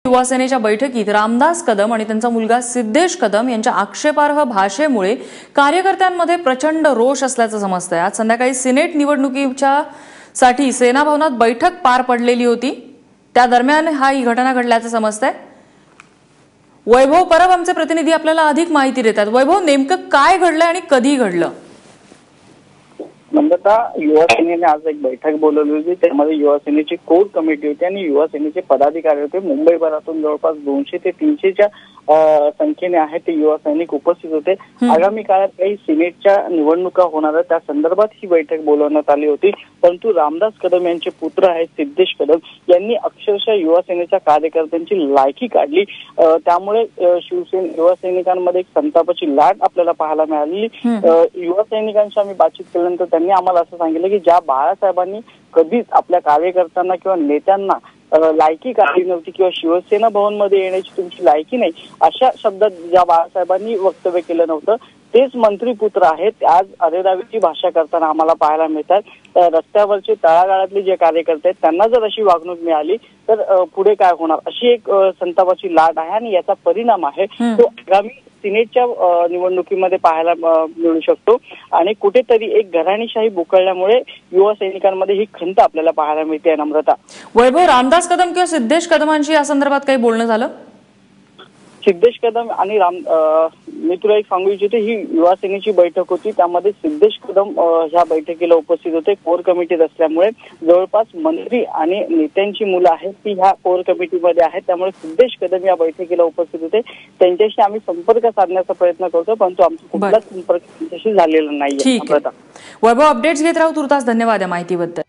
युवा सेनेच्या बैठकीत रामदास कदम आणि त्यांचा मुलगा सिद्धेश कदम यांच्या आक्षेपार्ह भाषेमुळे कार्यकर्त्यांमध्ये प्रचंड रोष असल्याचं समजतंय। आज संध्याकाळी सिनेट निवडणुकीच्या साठी सेना भवनात बैठक पार पडलेली होती, त्या दरम्यान ही घटना घडल्याचं समजतंय। वैभव परब आमचे प्रतिनिधी आपल्याला अधिक माहिती देतात। वैभव, नेमकं काय घडलं आणि कधी घडलं? नम्रता, युवा सेनेने आज एक बैठक बोलवली होती। त्यामध्ये युवा सेनेची कोर कमिटी होती आणि युवा सेनेचे पदाधिकारी होते। मुंबईभरातून जवळपास 200 ते 300च्या संख्येने आहेत ते युवा सैनिक उपस्थित होते। आगामी काळात काही सिनेटच्या निवडणुका होणार आहेत, त्या संदर्भात ही बैठक बोलवण्यात आली होती। परंतु रामदास कदम यांचे पुत्र आहेत सिद्धेश कदम यांनी अक्षरशः युवा सेनेच्या कार्यकर्त्यांची लायकी काढली। त्यामुळे युवा सैनिकांमध्ये एक संतापाची लाट आपल्याला पाहायला मिळाली। युवा सैनिकांशी आम्ही बातचीत केल्यानंतर त्यांनी आम्हाला असं सांगितलं की ज्या बाळासाहेबांनी कधीच आपल्या कार्यकर्त्यांना किंवा नेत्यांना लायकी काढली नव्हती किंवा शिवसेना भवन मध्ये येण्याची तुमची लायकी नाही, अशा शब्दात ज्या बाळासाहेबांनी वक्तव्य केलं नव्हतं तेच मंत्री पुत्र आहेत आज अरेरावीची भाषा करताना आम्हाला पाहायला मिळतात। रस्त्यावरचे तळागाळातले जे कार्यकर्ते आहेत त्यांना जर अशी वागणूक मिळाली तर पुढे काय होणार, अशी एक संतापाची लाट आहे आणि याचा परिणाम आहे तो आगामी सिनेटच्या निवडणुकीमध्ये पाहायला मिळू शकतो। आणि कुठेतरी एक घराणीशाही बुकळल्यामुळे युवा सैनिकांमध्ये ही खंत आपल्याला पाहायला मिळते। नम्रता, वैभव, रामदास कदम किंवा सिद्धेश कदमांशी या संदर्भात काही बोलणं झालं? सिद्धेश कदम आणि मी तुला एक सांगू इच्छिते, ही युवा सेनेची बैठक होती, त्यामध्ये सिद्धेश कदम ह्या बैठकीला उपस्थित होते। कोर कमिटीत असल्यामुळे जवळपास मंत्री आणि नेत्यांची मुलं आहेत ती ह्या कोर कमिटीमध्ये आहेत, त्यामुळे सिद्धेश कदम या बैठकीला उपस्थित होते। त्यांच्याशी आम्ही संपर्क साधण्याचा प्रयत्न करतो, परंतु आमचा कुठलाच संपर्क त्यांच्याशी झालेला नाहीये। वैभव, अपडेट्स घेत राहू तुर्तास। धन्यवाद या माहितीबद्दल।